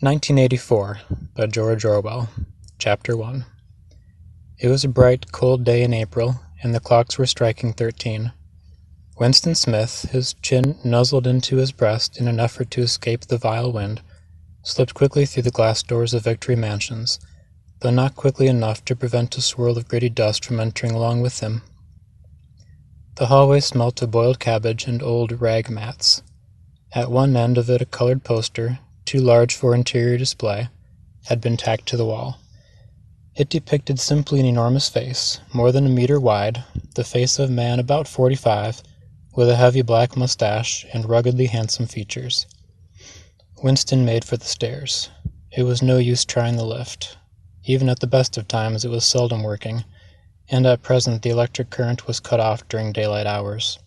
1984 by George Orwell. Chapter 1. It was a bright, cold day in April, and the clocks were striking 13. Winston Smith, his chin nuzzled into his breast in an effort to escape the vile wind, slipped quickly through the glass doors of Victory Mansions, though not quickly enough to prevent a swirl of gritty dust from entering along with him. The hallway smelt of boiled cabbage and old rag mats. At one end of it a colored poster, too large for interior display, had been tacked to the wall. It depicted simply an enormous face, more than a meter wide, the face of a man about 45, with a heavy black mustache and ruggedly handsome features. Winston made for the stairs. It was no use trying the lift. Even at the best of times it was seldom working, and at present the electric current was cut off during daylight hours.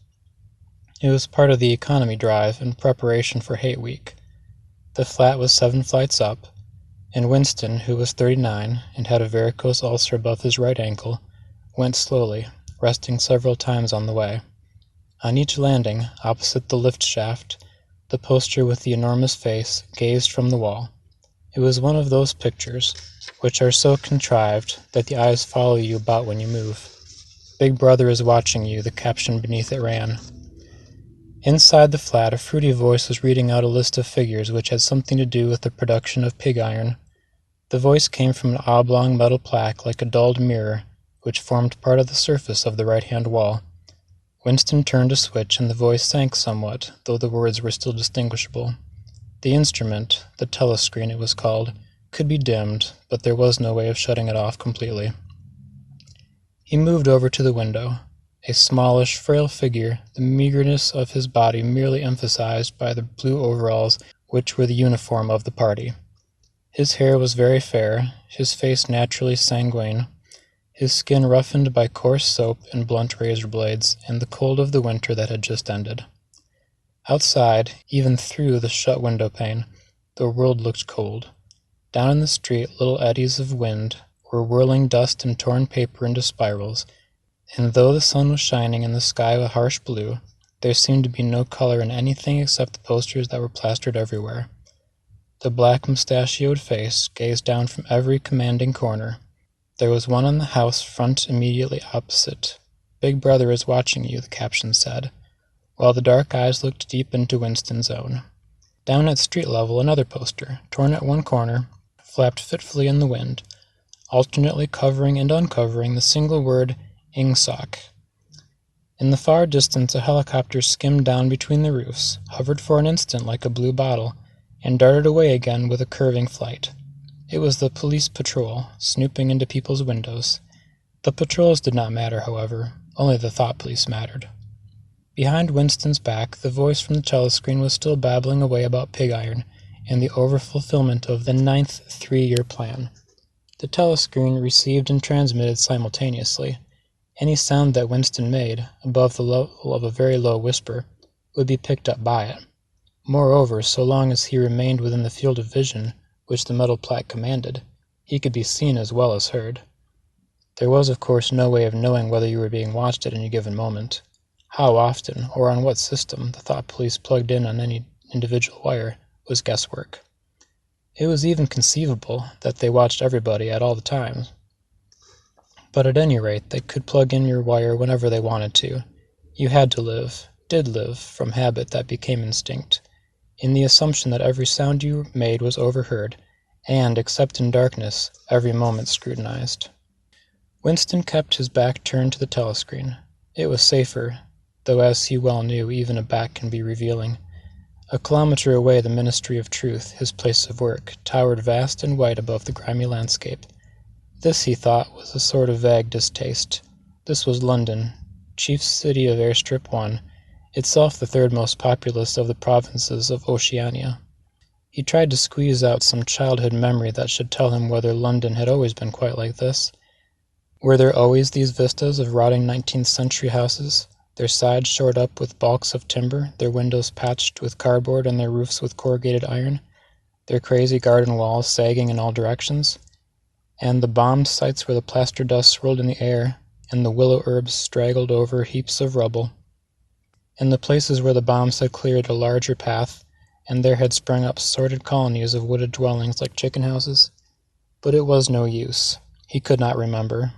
It was part of the economy drive in preparation for Hate Week. The flat was 7 flights up, and Winston, who was 39 and had a varicose ulcer above his right ankle, went slowly, resting several times on the way. On each landing, opposite the lift shaft, the poster with the enormous face gazed from the wall. It was one of those pictures which are so contrived that the eyes follow you about when you move. "Big Brother is watching you," the caption beneath it ran. Inside the flat, a fruity voice was reading out a list of figures which had something to do with the production of pig iron. The voice came from an oblong metal plaque like a dulled mirror, which formed part of the surface of the right-hand wall. Winston turned a switch, and the voice sank somewhat, though the words were still distinguishable. The instrument, the telescreen it was called, could be dimmed, but there was no way of shutting it off completely. He moved over to the window. A smallish, frail figure, the meagerness of his body merely emphasized by the blue overalls which were the uniform of the party. His hair was very fair, his face naturally sanguine, his skin roughened by coarse soap and blunt razor blades and the cold of the winter that had just ended. Outside, even through the shut window pane, the world looked cold. Down in the street little eddies of wind were whirling dust and torn paper into spirals, and though the sun was shining and the sky a harsh blue, there seemed to be no color in anything except the posters that were plastered everywhere. The black mustachioed face gazed down from every commanding corner. There was one on the house front immediately opposite. "Big Brother is watching you," the caption said, while the dark eyes looked deep into Winston's own. Down at street level another poster, torn at one corner, flapped fitfully in the wind, alternately covering and uncovering the single word Ingsoc. In the far distance a helicopter skimmed down between the roofs, hovered for an instant like a blue bottle, and darted away again with a curving flight. It was the police patrol, snooping into people's windows. The patrols did not matter, however, only the thought police mattered. Behind Winston's back, the voice from the telescreen was still babbling away about pig iron and the overfulfillment of the 9th three-year plan. The telescreen received and transmitted simultaneously. Any sound that Winston made, above the level of a very low whisper, would be picked up by it. Moreover, so long as he remained within the field of vision which the metal plaque commanded, he could be seen as well as heard. There was, of course, no way of knowing whether you were being watched at any given moment. How often, or on what system, the thought police plugged in on any individual wire was guesswork. It was even conceivable that they watched everybody at all the times. But at any rate, they could plug in your wire whenever they wanted to. You had to live, did live, from habit that became instinct, in the assumption that every sound you made was overheard, and, except in darkness, every moment scrutinized. Winston kept his back turned to the telescreen. It was safer, though as he well knew, even a back can be revealing. A kilometer away the Ministry of Truth, his place of work, towered vast and white above the grimy landscape. This, he thought, was a sort of vague distaste. This was London, chief city of Airstrip 1, itself the third most populous of the provinces of Oceania. He tried to squeeze out some childhood memory that should tell him whether London had always been quite like this. Were there always these vistas of rotting 19th-century houses, their sides shored up with balks of timber, their windows patched with cardboard and their roofs with corrugated iron, their crazy garden walls sagging in all directions, and the bombed sites where the plaster dust swirled in the air, and the willow herbs straggled over heaps of rubble, in the places where the bombs had cleared a larger path, and there had sprung up sordid colonies of wooded dwellings like chicken houses. But it was no use. He could not remember.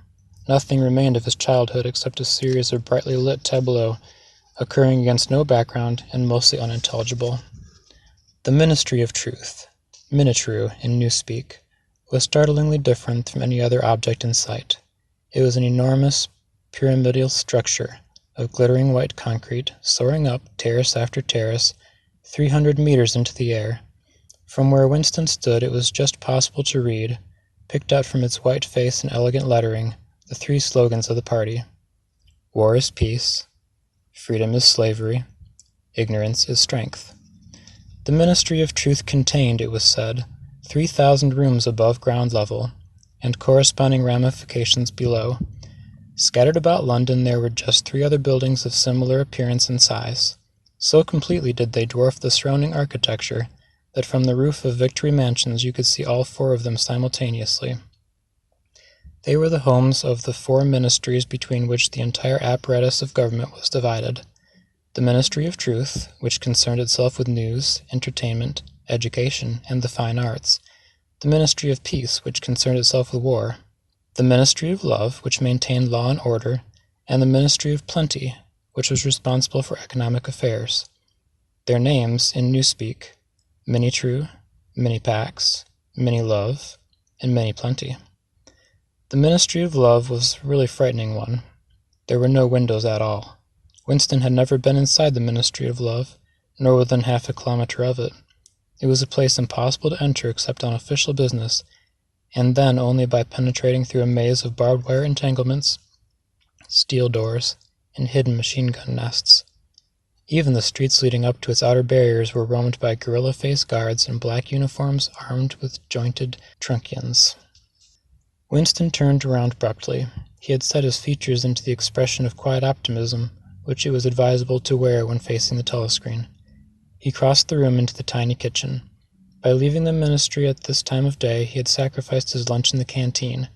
Nothing remained of his childhood except a series of brightly lit tableaux occurring against no background and mostly unintelligible. The Ministry of Truth, Minitru in Newspeak, was startlingly different from any other object in sight. It was an enormous pyramidal structure of glittering white concrete, soaring up, terrace after terrace, 300 meters into the air. From where Winston stood it was just possible to read, picked out from its white face and elegant lettering, the 3 slogans of the party. War is peace, freedom is slavery, ignorance is strength. The Ministry of Truth contained, it was said, 3,000 rooms above ground level, and corresponding ramifications below. Scattered about London there were just 3 other buildings of similar appearance and size. So completely did they dwarf the surrounding architecture that from the roof of Victory Mansions you could see all 4 of them simultaneously. They were the homes of the 4 ministries between which the entire apparatus of government was divided. The Ministry of Truth, which concerned itself with news, entertainment, education, and the fine arts. The Ministry of Peace, which concerned itself with war. The Ministry of Love, which maintained law and order, and the Ministry of Plenty, which was responsible for economic affairs. Their names, in Newspeak, Minitru, Minipax, Minilove, and Miniplenty. The Ministry of Love was a really frightening one. There were no windows at all. Winston had never been inside the Ministry of Love, nor within half a kilometer of it. It was a place impossible to enter except on official business, and then only by penetrating through a maze of barbed wire entanglements, steel doors, and hidden machine-gun nests. Even the streets leading up to its outer barriers were roamed by gorilla-faced guards in black uniforms armed with jointed truncheons. Winston turned around abruptly. He had set his features into the expression of quiet optimism, which it was advisable to wear when facing the telescreen. He crossed the room into the tiny kitchen. By leaving the ministry at this time of day, he had sacrificed his lunch in the canteen,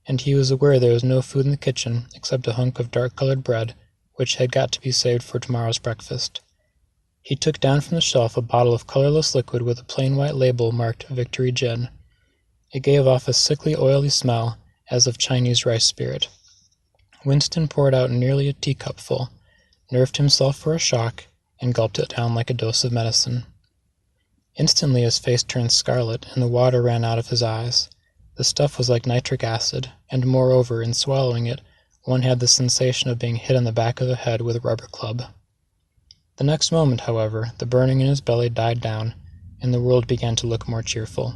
and he was aware there was no food in the kitchen except a hunk of dark-colored bread, which had got to be saved for tomorrow's breakfast. He took down from the shelf a bottle of colorless liquid with a plain white label marked Victory Gin. It gave off a sickly, oily smell, as of Chinese rice spirit. Winston poured out nearly a teacupful, nerved himself for a shock, and gulped it down like a dose of medicine. Instantly his face turned scarlet, and the water ran out of his eyes. The stuff was like nitric acid, and moreover, in swallowing it, one had the sensation of being hit on the back of the head with a rubber club. The next moment, however, the burning in his belly died down, and the world began to look more cheerful.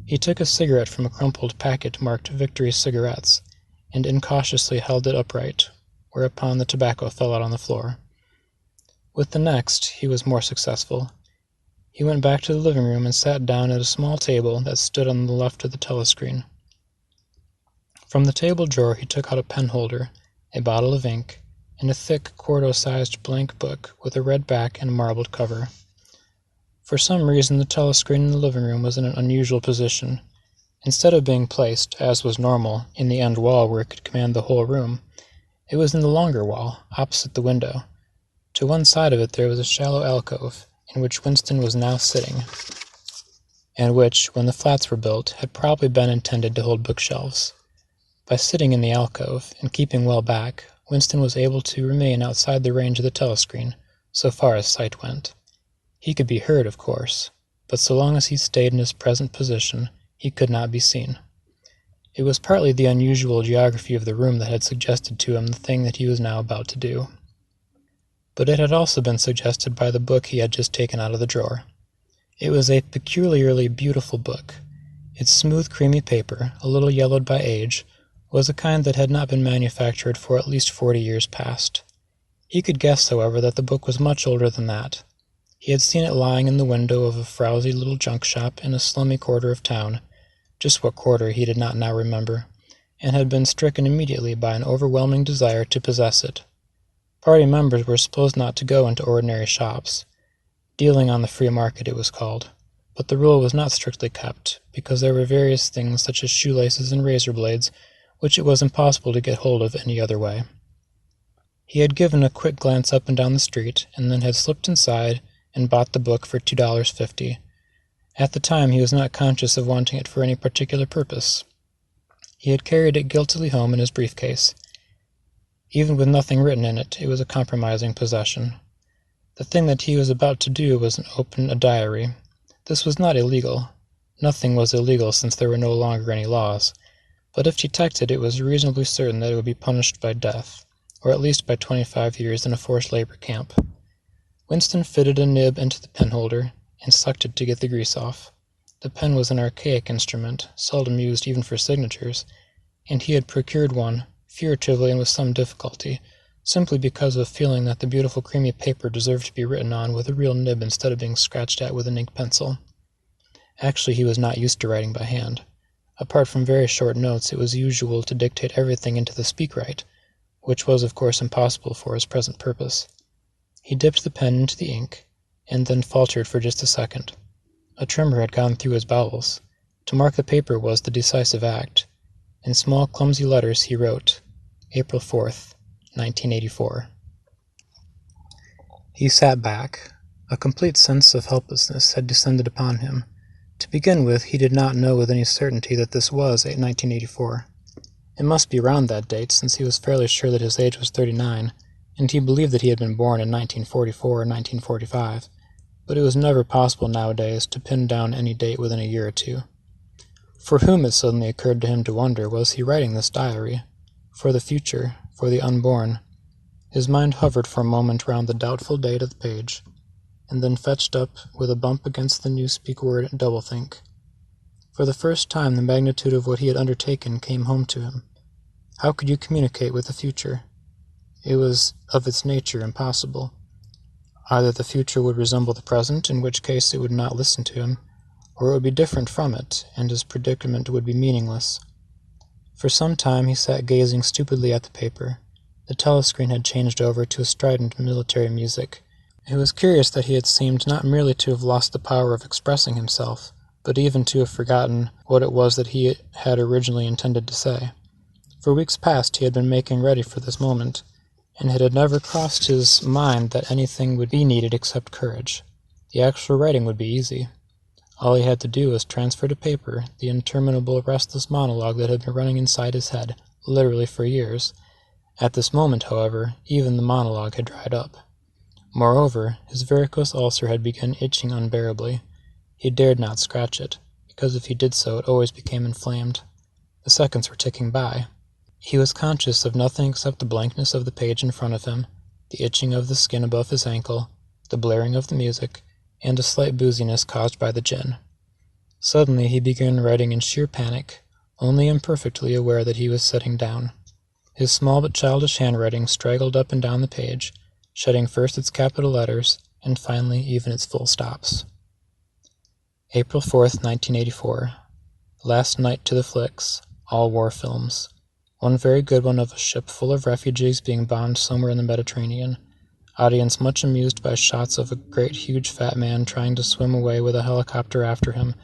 He took a cigarette from a crumpled packet marked Victory Cigarettes, and incautiously held it upright, whereupon the tobacco fell out on the floor. With the next, he was more successful. He went back to the living room and sat down at a small table that stood on the left of the telescreen. From the table drawer he took out a penholder, a bottle of ink, and a thick, quarto-sized blank book with a red back and marbled cover. For some reason the telescreen in the living room was in an unusual position. Instead of being placed, as was normal, in the end wall where it could command the whole room, it was in the longer wall, opposite the window. To one side of it there was a shallow alcove, in which Winston was now sitting, and which, when the flats were built, had probably been intended to hold bookshelves. By sitting in the alcove, and keeping well back, Winston was able to remain outside the range of the telescreen, so far as sight went. He could be heard, of course, but so long as he stayed in his present position, he could not be seen. It was partly the unusual geography of the room that had suggested to him the thing that he was now about to do. But it had also been suggested by the book he had just taken out of the drawer. It was a peculiarly beautiful book. Its smooth, creamy paper, a little yellowed by age, was a kind that had not been manufactured for at least 40 years past. He could guess, however, that the book was much older than that. He had seen it lying in the window of a frowsy little junk shop in a slummy quarter of town, just what quarter he did not now remember, and had been stricken immediately by an overwhelming desire to possess it. Party members were supposed not to go into ordinary shops. Dealing on the free market, it was called, but the rule was not strictly kept, because there were various things such as shoelaces and razor blades, which it was impossible to get hold of any other way. He had given a quick glance up and down the street, and then had slipped inside and bought the book for $2.50. At the time he was not conscious of wanting it for any particular purpose. He had carried it guiltily home in his briefcase. Even with nothing written in it, it was a compromising possession. The thing that he was about to do was open a diary. This was not illegal. Nothing was illegal since there were no longer any laws. But if detected, it was reasonably certain that it would be punished by death, or at least by 25 years in a forced labor camp. Winston fitted a nib into the penholder and sucked it to get the grease off. The pen was an archaic instrument, seldom used even for signatures, and he had procured one, furtively and with some difficulty, simply because of a feeling that the beautiful creamy paper deserved to be written on with a real nib instead of being scratched at with an ink pencil. Actually, he was not used to writing by hand. Apart from very short notes, it was usual to dictate everything into the speakwrite, which was of course impossible for his present purpose. He dipped the pen into the ink, and then faltered for just a second. A tremor had gone through his bowels. To mark the paper was the decisive act. In small clumsy letters he wrote, April 4th, 1984. He sat back. A complete sense of helplessness had descended upon him. To begin with, he did not know with any certainty that this was 1984. It must be around that date, since he was fairly sure that his age was 39, and he believed that he had been born in 1944 or 1945, but it was never possible nowadays to pin down any date within a year or two. For whom, it suddenly occurred to him to wonder, was he writing this diary? For the future, for the unborn. His mind hovered for a moment round the doubtful date of the page, and then fetched up with a bump against the newspeak word doublethink. For the first time the magnitude of what he had undertaken came home to him. How could you communicate with the future? It was of its nature impossible. Either the future would resemble the present, in which case it would not listen to him, or it would be different from it, and his predicament would be meaningless. For some time he sat gazing stupidly at the paper. The telescreen had changed over to a strident military music. It was curious that he had seemed not merely to have lost the power of expressing himself, but even to have forgotten what it was that he had originally intended to say. For weeks past he had been making ready for this moment, and it had never crossed his mind that anything would be needed except courage. The actual writing would be easy. All he had to do was transfer to paper the interminable restless monologue that had been running inside his head, literally for years. At this moment, however, even the monologue had dried up. Moreover, his varicose ulcer had begun itching unbearably. He dared not scratch it, because if he did so it always became inflamed. The seconds were ticking by. He was conscious of nothing except the blankness of the page in front of him, the itching of the skin above his ankle, the blaring of the music, and a slight booziness caused by the gin. Suddenly he began writing in sheer panic, only imperfectly aware that he was sitting down. His small but childish handwriting straggled up and down the page, shedding first its capital letters, and finally even its full stops. April 4th, 1984. Last night to the flicks. All war films. One very good one of a ship full of refugees being bombed somewhere in the Mediterranean. Audience much amused by shots of a great huge fat man trying to swim away with a helicopter after him.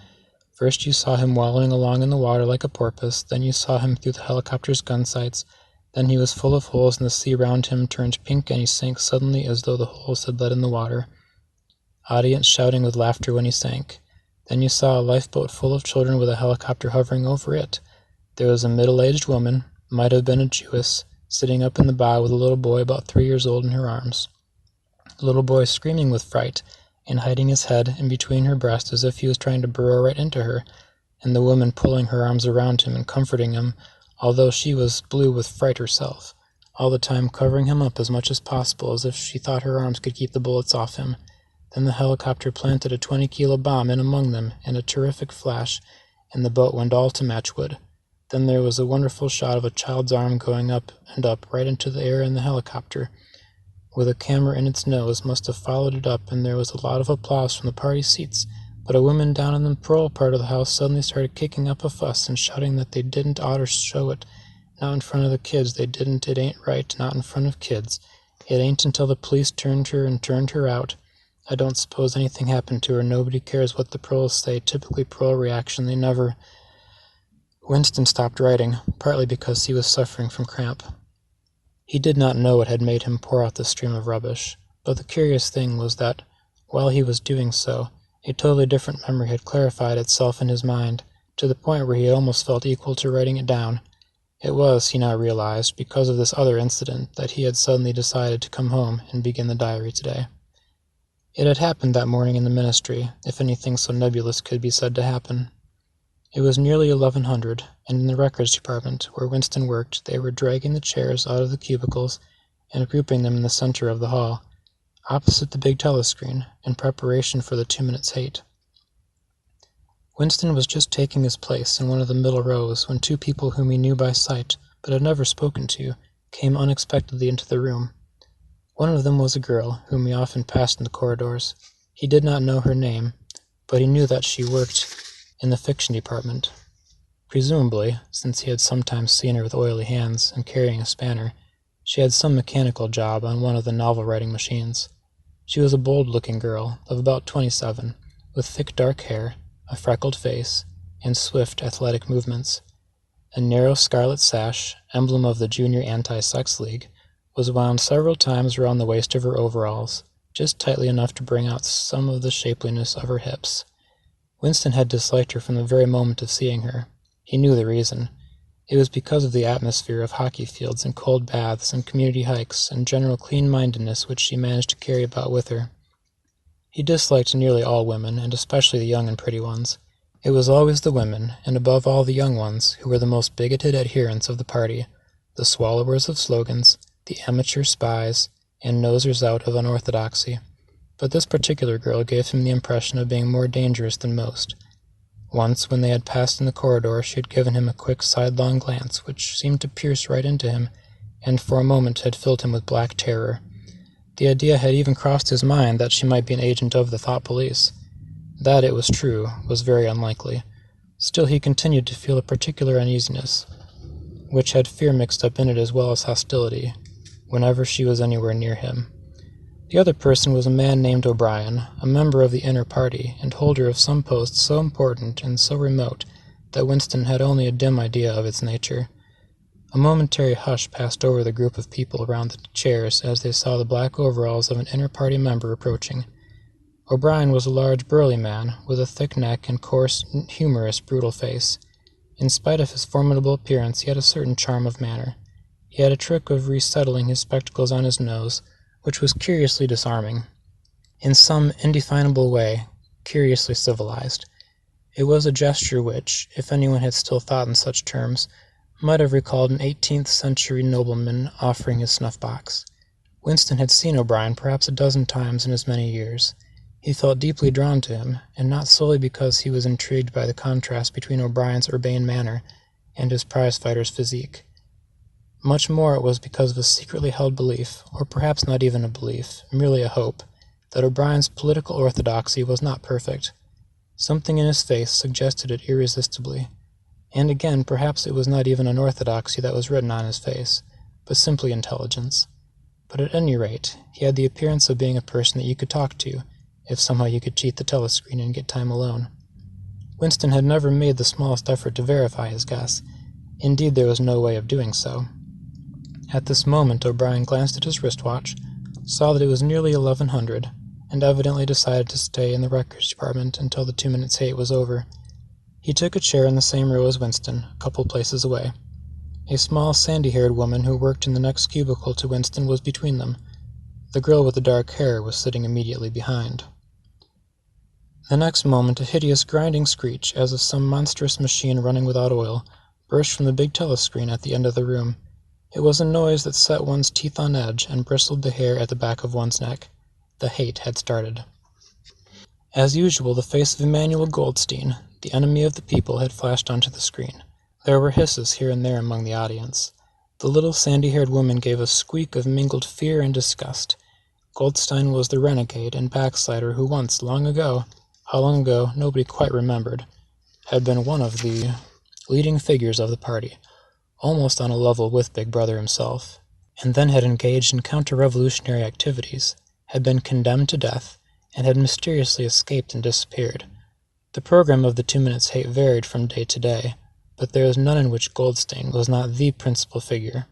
First you saw him wallowing along in the water like a porpoise, then you saw him through the helicopter's gun sights, then he was full of holes and the sea round him turned pink and he sank suddenly as though the holes had let in the water. Audience shouting with laughter when he sank. Then you saw a lifeboat full of children with a helicopter hovering over it. There was a middle-aged woman, might have been a Jewess, sitting up in the bow with a little boy about 3 years old in her arms. The little boy screaming with fright and hiding his head in between her breasts as if he was trying to burrow right into her, and the woman pulling her arms around him and comforting him, although she was blue with fright herself, all the time covering him up as much as possible as if she thought her arms could keep the bullets off him. Then the helicopter planted a 20-kilo bomb in among them, and a terrific flash, and the boat went all to matchwood. Then there was a wonderful shot of a child's arm going up and up right into the air, and the helicopter, with a camera in its nose, must have followed it up, and there was a lot of applause from the party seats. But a woman down in the parole part of the house suddenly started kicking up a fuss and shouting that they didn't oughter show it. Not in front of the kids, they didn't, it ain't right, not in front of kids. It ain't until the police turned her out. I don't suppose anything happened to her, nobody cares what the paroles say, typically parole reaction, they never... Winston stopped writing, partly because he was suffering from cramp. He did not know what had made him pour out the stream of rubbish, but the curious thing was that While he was doing so, a totally different memory had clarified itself in his mind, to the point where he almost felt equal to writing it down. It was, he now realized, because of this other incident that he had suddenly decided to come home and begin the diary today. It had happened that morning in the ministry, if anything so nebulous could be said to happen. It was nearly 1100, and in the records department, where Winston worked, they were dragging the chairs out of the cubicles and grouping them in the center of the hall, opposite the big telescreen, in preparation for the 2 minutes hate. Winston was just taking his place in one of the middle rows when two people whom he knew by sight, but had never spoken to, came unexpectedly into the room. One of them was a girl, whom he often passed in the corridors. He did not know her name, but he knew that she worked in the fiction department. Presumably, since he had sometimes seen her with oily hands and carrying a spanner, she had some mechanical job on one of the novel-writing machines. She was a bold-looking girl of about 27, with thick dark hair, a freckled face, and swift, athletic movements. A narrow scarlet sash, emblem of the Junior Anti-Sex League, was wound several times around the waist of her overalls, just tightly enough to bring out some of the shapeliness of her hips. Winston had disliked her from the very moment of seeing her. He knew the reason. It was because of the atmosphere of hockey fields and cold baths and community hikes and general clean-mindedness which she managed to carry about with her. He disliked nearly all women, and especially the young and pretty ones. It was always the women, and above all the young ones, who were the most bigoted adherents of the party, the swallowers of slogans, the amateur spies, and nosers out of unorthodoxy. But this particular girl gave him the impression of being more dangerous than most. Once, when they had passed in the corridor, she had given him a quick sidelong glance which seemed to pierce right into him, and for a moment had filled him with black terror. The idea had even crossed his mind that she might be an agent of the thought police. That, it was true, was very unlikely. Still he continued to feel a particular uneasiness, which had fear mixed up in it as well as hostility, whenever she was anywhere near him. The other person was a man named O'Brien, a member of the inner party, and holder of some post so important and so remote that Winston had only a dim idea of its nature. A momentary hush passed over the group of people around the chairs as they saw the black overalls of an inner party member approaching. O'Brien was a large, burly man, with a thick neck and coarse, humorous, brutal face. In spite of his formidable appearance, he had a certain charm of manner. He had a trick of resettling his spectacles on his nose, which was curiously disarming. In some indefinable way, curiously civilized. It was a gesture which, if anyone had still thought in such terms, might have recalled an 18th-century nobleman offering his snuff-box. Winston had seen O'Brien perhaps a dozen times in as many years. He felt deeply drawn to him, and not solely because he was intrigued by the contrast between O'Brien's urbane manner and his prize-fighter's physique. Much more it was because of a secretly held belief, or perhaps not even a belief, merely a hope, that O'Brien's political orthodoxy was not perfect. Something in his face suggested it irresistibly. And again, perhaps it was not even an orthodoxy that was written on his face, but simply intelligence. But at any rate, he had the appearance of being a person that you could talk to, if somehow you could cheat the telescreen and get time alone. Winston had never made the smallest effort to verify his guess. Indeed, there was no way of doing so. At this moment O'Brien glanced at his wristwatch, saw that it was nearly 1100, and evidently decided to stay in the records department until the 2 minutes hate was over. He took a chair in the same row as Winston, a couple places away. A small, sandy-haired woman who worked in the next cubicle to Winston was between them. The girl with the dark hair was sitting immediately behind. The next moment a hideous grinding screech, as of some monstrous machine running without oil, burst from the big telescreen at the end of the room. It was a noise that set one's teeth on edge and bristled the hair at the back of one's neck. The hate had started. As usual, the face of Emmanuel Goldstein, the enemy of the people, had flashed onto the screen. There were hisses here and there among the audience. The little sandy-haired woman gave a squeak of mingled fear and disgust. Goldstein was the renegade and backslider who once, long ago, how long ago nobody quite remembered, had been one of the leading figures of the party, almost on a level with Big Brother himself, and then had engaged in counter-revolutionary activities, had been condemned to death, and had mysteriously escaped and disappeared. The program of the 2 minutes hate varied from day to day, but there was none in which Goldstein was not the principal figure.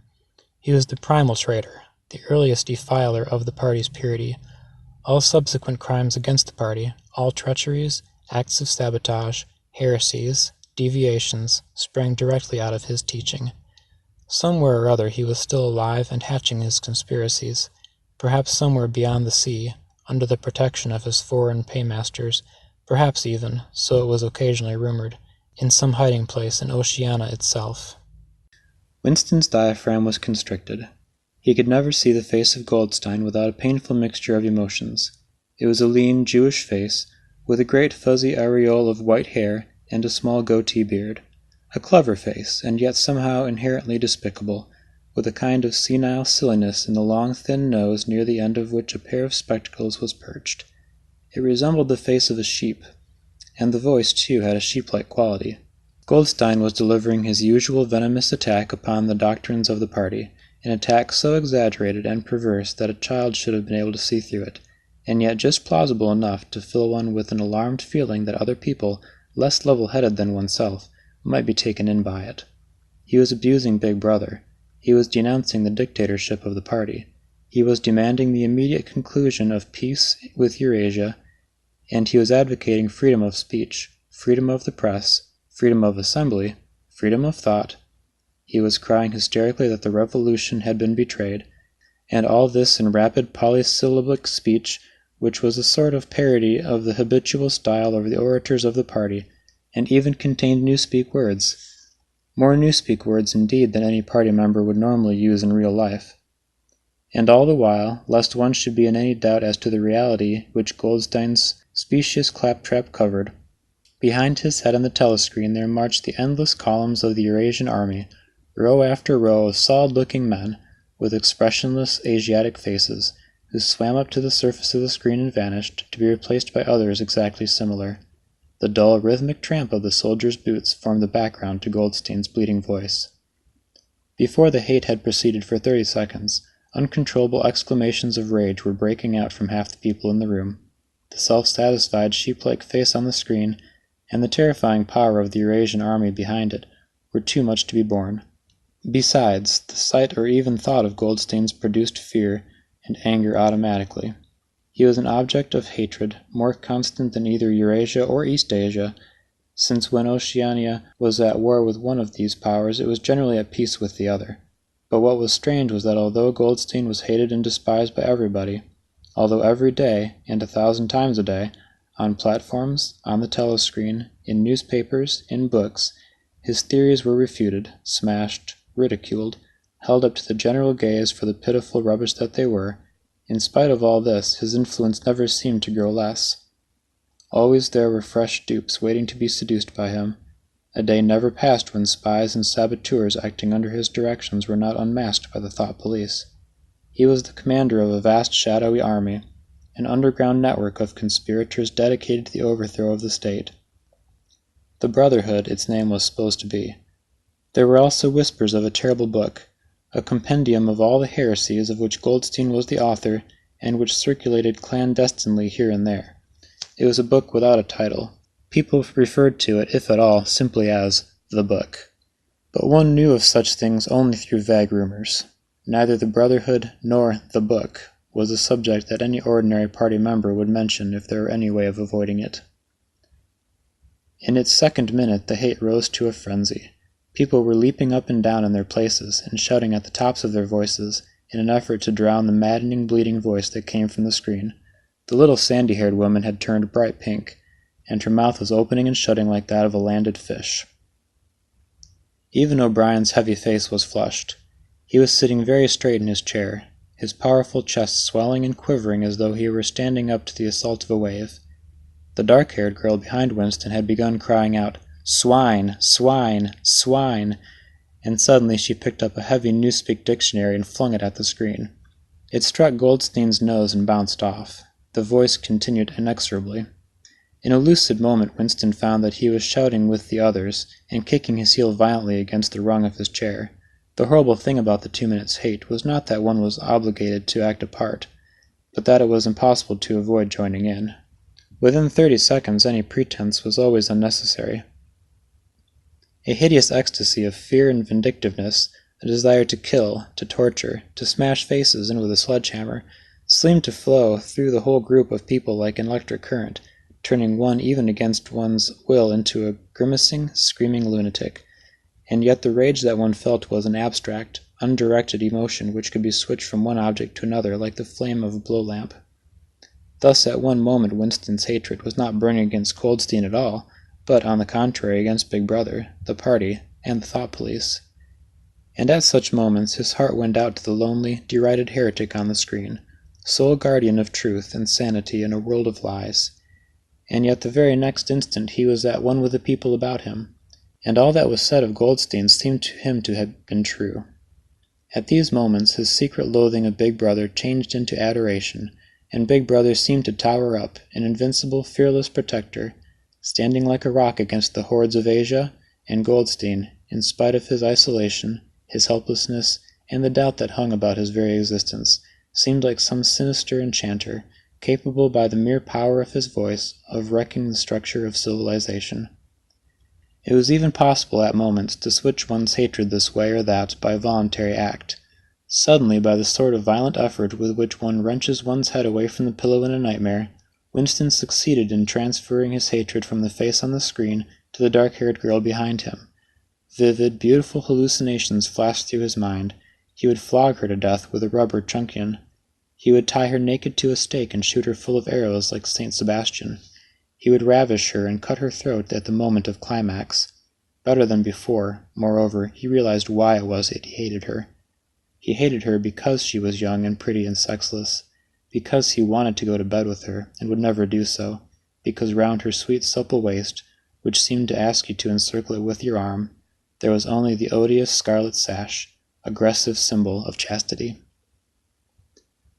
He was the primal traitor, the earliest defiler of the party's purity, All subsequent crimes against the party, all treacheries, acts of sabotage, heresies, deviations, sprang directly out of his teaching. Somewhere or other he was still alive and hatching his conspiracies, perhaps somewhere beyond the sea, under the protection of his foreign paymasters, perhaps even, so it was occasionally rumored, in some hiding place in Oceania itself. Winston's diaphragm was constricted. He could never see the face of Goldstein without a painful mixture of emotions. It was a lean, Jewish face, with a great fuzzy aureole of white hair and a small goatee beard. A clever face, and yet somehow inherently despicable, with a kind of senile silliness in the long thin nose near the end of which a pair of spectacles was perched. It resembled the face of a sheep, and the voice, too, had a sheep-like quality. Goldstein was delivering his usual venomous attack upon the doctrines of the party, an attack so exaggerated and perverse that a child should have been able to see through it, and yet just plausible enough to fill one with an alarmed feeling that other people, less level-headed than oneself, might be taken in by it. He was abusing Big Brother. He was denouncing the dictatorship of the party. He was demanding the immediate conclusion of peace with Eurasia, and he was advocating freedom of speech, freedom of the press, freedom of assembly, freedom of thought. He was crying hysterically that the revolution had been betrayed, and all this in rapid polysyllabic speech which was a sort of parody of the habitual style of the orators of the party, and even contained newspeak words. More newspeak words, indeed, than any party member would normally use in real life. And all the while, lest one should be in any doubt as to the reality which Goldstein's specious claptrap covered, behind his head on the telescreen there marched the endless columns of the Eurasian army, row after row of solid-looking men, with expressionless Asiatic faces, who swam up to the surface of the screen and vanished, to be replaced by others exactly similar. The dull, rhythmic tramp of the soldiers' boots formed the background to Goldstein's bleating voice. Before the hate had proceeded for 30 seconds, uncontrollable exclamations of rage were breaking out from half the people in the room. The self-satisfied, sheep-like face on the screen, and the terrifying power of the Eurasian army behind it, were too much to be borne. Besides, the sight or even thought of Goldstein's produced fear and anger automatically. He was an object of hatred, more constant than either Eurasia or East Asia, since when Oceania was at war with one of these powers it was generally at peace with the other. But what was strange was that although Goldstein was hated and despised by everybody, although every day, and 1,000 times a day, on platforms, on the telescreen, in newspapers, in books, his theories were refuted, smashed, ridiculed, held up to the general gaze for the pitiful rubbish that they were, in spite of all this, his influence never seemed to grow less. Always there were fresh dupes waiting to be seduced by him. A day never passed when spies and saboteurs acting under his directions were not unmasked by the thought police. He was the commander of a vast shadowy army, an underground network of conspirators dedicated to the overthrow of the state. The Brotherhood, its name was supposed to be. There were also whispers of a terrible book, a compendium of all the heresies of which Goldstein was the author and which circulated clandestinely here and there. It was a book without a title. People referred to it, if at all, simply as the book. But one knew of such things only through vague rumors. Neither the Brotherhood nor the book was a subject that any ordinary party member would mention if there were any way of avoiding it. In its second minute the hate rose to a frenzy. People were leaping up and down in their places and shouting at the tops of their voices in an effort to drown the maddening, bleating voice that came from the screen. The little sandy-haired woman had turned bright pink, and her mouth was opening and shutting like that of a landed fish. Even O'Brien's heavy face was flushed. He was sitting very straight in his chair, his powerful chest swelling and quivering as though he were standing up to the assault of a wave. The dark-haired girl behind Winston had begun crying out, "Swine! Swine! Swine!" and suddenly she picked up a heavy Newspeak dictionary and flung it at the screen. It struck Goldstein's nose and bounced off. The voice continued inexorably. In a lucid moment Winston found that he was shouting with the others and kicking his heel violently against the rung of his chair. The horrible thing about the 2 minutes' hate was not that one was obligated to act a part, but that it was impossible to avoid joining in. Within 30 seconds any pretense was always unnecessary. A hideous ecstasy of fear and vindictiveness, a desire to kill, to torture, to smash faces in with a sledgehammer, seemed to flow through the whole group of people like an electric current, turning one even against one's will into a grimacing, screaming lunatic. And yet the rage that one felt was an abstract, undirected emotion which could be switched from one object to another like the flame of a blow lamp. Thus at one moment Winston's hatred was not burning against Goldstein at all, but, on the contrary, against Big Brother, the party, and the thought police. And at such moments his heart went out to the lonely, derided heretic on the screen, sole guardian of truth and sanity in a world of lies. And yet the very next instant he was at one with the people about him, and all that was said of Goldstein seemed to him to have been true. At these moments his secret loathing of Big Brother changed into adoration, and Big Brother seemed to tower up, an invincible, fearless protector, standing like a rock against the hordes of Asia, and Goldstein, in spite of his isolation, his helplessness, and the doubt that hung about his very existence, seemed like some sinister enchanter, capable by the mere power of his voice of wrecking the structure of civilization. It was even possible at moments to switch one's hatred this way or that by voluntary act. Suddenly, by the sort of violent effort with which one wrenches one's head away from the pillow in a nightmare, Winston succeeded in transferring his hatred from the face on the screen to the dark-haired girl behind him. Vivid, beautiful hallucinations flashed through his mind. He would flog her to death with a rubber truncheon. He would tie her naked to a stake and shoot her full of arrows like St. Sebastian. He would ravish her and cut her throat at the moment of climax. Better than before, moreover, he realized why it was that he hated her. He hated her because she was young and pretty and sexless, because he wanted to go to bed with her and would never do so, because round her sweet supple waist, which seemed to ask you to encircle it with your arm, there was only the odious scarlet sash, aggressive symbol of chastity.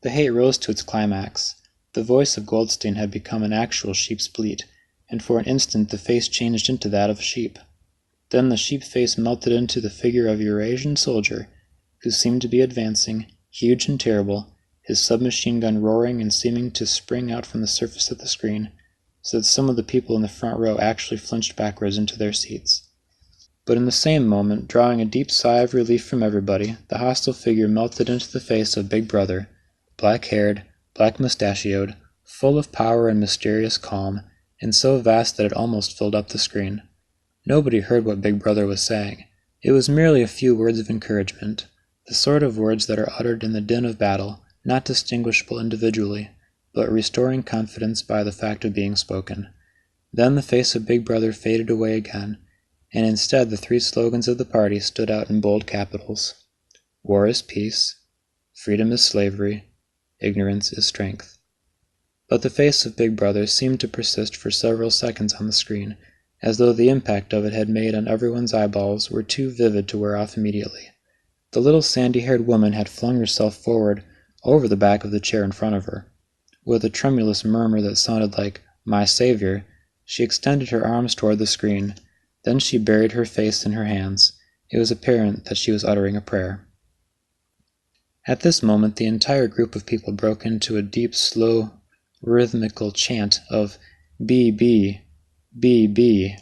The hate rose to its climax. The voice of Goldstein had become an actual sheep's bleat, and for an instant the face changed into that of a sheep. Then the sheep face melted into the figure of a Eurasian soldier, who seemed to be advancing, huge and terrible, his submachine gun roaring and seeming to spring out from the surface of the screen, so that some of the people in the front row actually flinched backwards into their seats. But in the same moment, drawing a deep sigh of relief from everybody, the hostile figure melted into the face of Big Brother, black-haired, black-mustachioed, full of power and mysterious calm, and so vast that it almost filled up the screen. Nobody heard what Big Brother was saying. It was merely a few words of encouragement, the sort of words that are uttered in the din of battle, not distinguishable individually, but restoring confidence by the fact of being spoken. Then the face of Big Brother faded away again, and instead the three slogans of the party stood out in bold capitals. War is peace, freedom is slavery, ignorance is strength. But the face of Big Brother seemed to persist for several seconds on the screen, as though the impact of it had made on everyone's eyeballs were too vivid to wear off immediately. The little sandy-haired woman had flung herself forward over the back of the chair in front of her. With a tremulous murmur that sounded like, "My Savior," she extended her arms toward the screen. Then she buried her face in her hands. It was apparent that she was uttering a prayer. At this moment the entire group of people broke into a deep, slow, rhythmical chant of B.B., B.B.,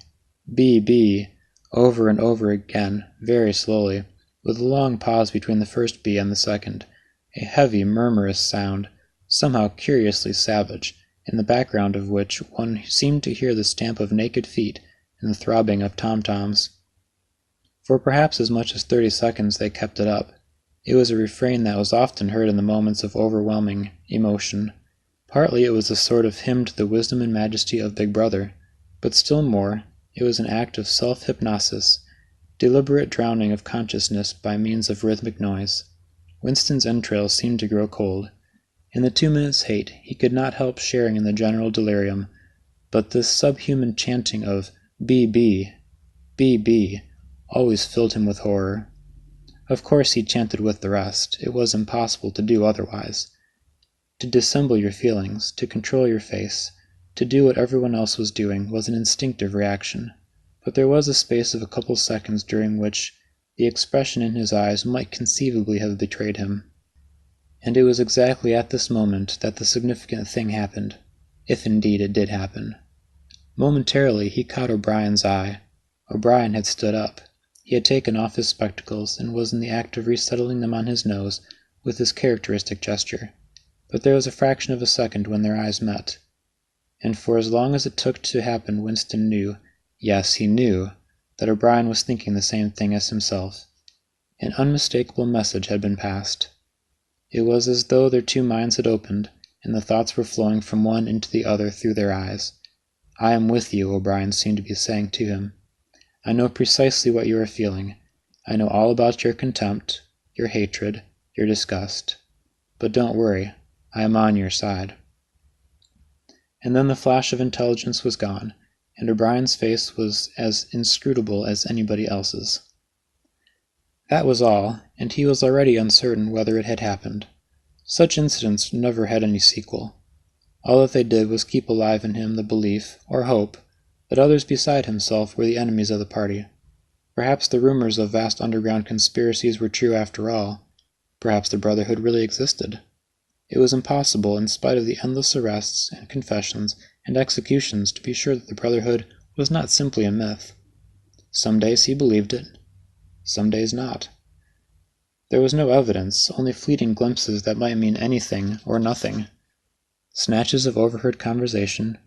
B.B., over and over again, very slowly, with a long pause between the first B and the second, a heavy, murmurous sound, somehow curiously savage, in the background of which one seemed to hear the stamp of naked feet and the throbbing of tom-toms. For perhaps as much as 30 seconds they kept it up. It was a refrain that was often heard in the moments of overwhelming emotion. Partly it was a sort of hymn to the wisdom and majesty of Big Brother, but still more, it was an act of self-hypnosis, deliberate drowning of consciousness by means of rhythmic noise. Winston's entrails seemed to grow cold. In the 2 minutes' hate he could not help sharing in the general delirium, but this subhuman chanting of B.B., B.B., always filled him with horror. Of course he chanted with the rest. It was impossible to do otherwise. To dissemble your feelings, to control your face, to do what everyone else was doing, was an instinctive reaction. But there was a space of a couple seconds during which the expression in his eyes might conceivably have betrayed him. And it was exactly at this moment that the significant thing happened, if indeed it did happen. Momentarily he caught O'Brien's eye. O'Brien had stood up. He had taken off his spectacles, and was in the act of resettling them on his nose with his characteristic gesture. but there was a fraction of a second when their eyes met. And for as long as it took to happen, Winston knew, yes, he knew, that O'Brien was thinking the same thing as himself. An unmistakable message had been passed. It was as though their two minds had opened, and the thoughts were flowing from one into the other through their eyes. "I am with you," O'Brien seemed to be saying to him. "I know precisely what you are feeling. I know all about your contempt, your hatred, your disgust. But don't worry, I am on your side." And then the flash of intelligence was gone, and O'Brien's face was as inscrutable as anybody else's. That was all, and he was already uncertain whether it had happened. Such incidents never had any sequel. All that they did was keep alive in him the belief, or hope, that others beside himself were the enemies of the party. Perhaps the rumors of vast underground conspiracies were true after all. Perhaps the Brotherhood really existed. It was impossible, in spite of the endless arrests and confessions and executions, to be sure that the Brotherhood was not simply a myth. Some days he believed it, some days not. There was no evidence, only fleeting glimpses that might mean anything or nothing. Snatches of overheard conversation,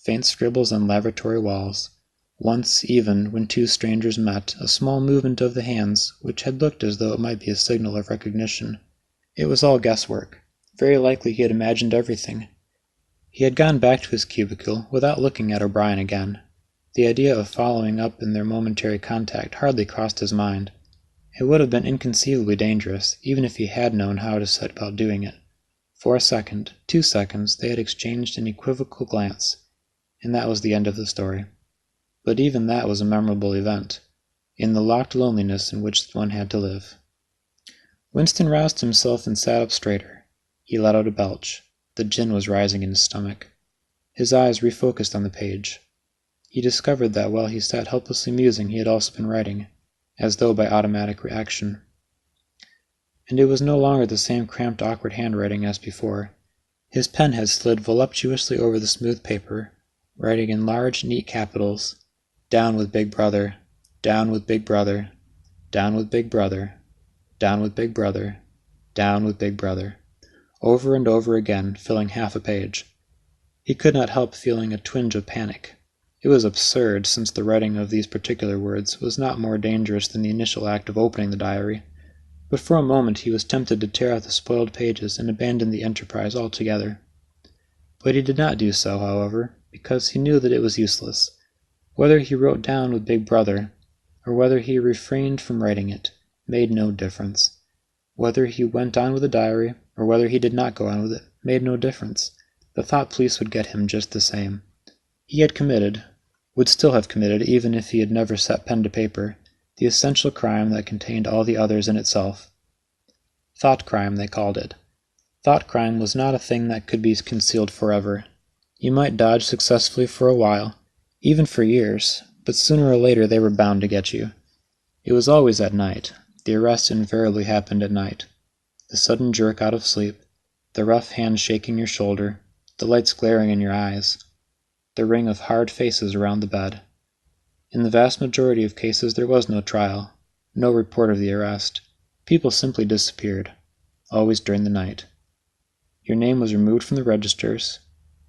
faint scribbles on lavatory walls, once, even, when two strangers met, a small movement of the hands which had looked as though it might be a signal of recognition. It was all guesswork. Very likely he had imagined everything. He had gone back to his cubicle without looking at O'Brien again. The idea of following up in their momentary contact hardly crossed his mind. It would have been inconceivably dangerous, even if he had known how to set about doing it. For a second, 2 seconds, they had exchanged an equivocal glance, and that was the end of the story. But even that was a memorable event, in the locked loneliness in which one had to live. Winston roused himself and sat up straighter. He let out a belch. The gin was rising in his stomach. His eyes refocused on the page. He discovered that while he sat helplessly musing he had also been writing, as though by automatic reaction. And it was no longer the same cramped, awkward handwriting as before. His pen had slid voluptuously over the smooth paper, writing in large, neat capitals, "Down with Big Brother, down with Big Brother, down with Big Brother, down with Big Brother, down with Big Brother," over and over again, filling half a page. He could not help feeling a twinge of panic. It was absurd, since the writing of these particular words was not more dangerous than the initial act of opening the diary. But for a moment he was tempted to tear out the spoiled pages and abandon the enterprise altogether. But he did not do so, however, because he knew that it was useless. Whether he wrote down with Big Brother, or whether he refrained from writing it, made no difference. Whether he went on with the diary, or whether he did not go on with it, made no difference. The thought police would get him just the same. He had committed, would still have committed even if he had never set pen to paper, the essential crime that contained all the others in itself. Thought crime, they called it. Thought crime was not a thing that could be concealed forever. You might dodge successfully for a while, even for years, but sooner or later they were bound to get you. It was always at night. The arrest invariably happened at night. The sudden jerk out of sleep, the rough hand shaking your shoulder, the lights glaring in your eyes, the ring of hard faces around the bed. In the vast majority of cases there was no trial, no report of the arrest. People simply disappeared, always during the night. Your name was removed from the registers,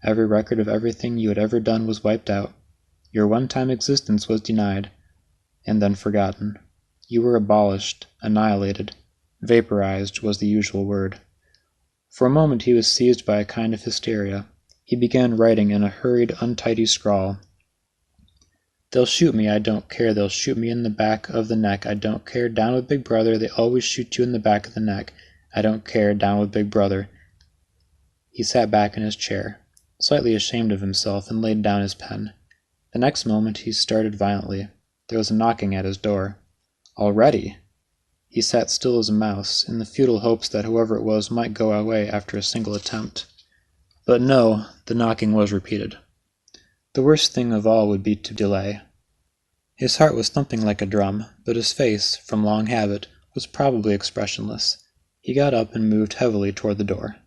every record of everything you had ever done was wiped out, your one-time existence was denied, and then forgotten. You were abolished, annihilated, vaporized was the usual word. For a moment he was seized by a kind of hysteria. He began writing in a hurried, untidy scrawl. "They'll shoot me, I don't care, they'll shoot me in the back of the neck, I don't care, down with Big Brother, they always shoot you in the back of the neck, I don't care, down with Big Brother." He sat back in his chair, slightly ashamed of himself, and laid down his pen. The next moment he started violently. There was a knocking at his door. Already! He sat still as a mouse, in the futile hopes that whoever it was might go away after a single attempt. But no, the knocking was repeated. The worst thing of all would be to delay. His heart was thumping like a drum, but his face, from long habit, was probably expressionless. He got up and moved heavily toward the door.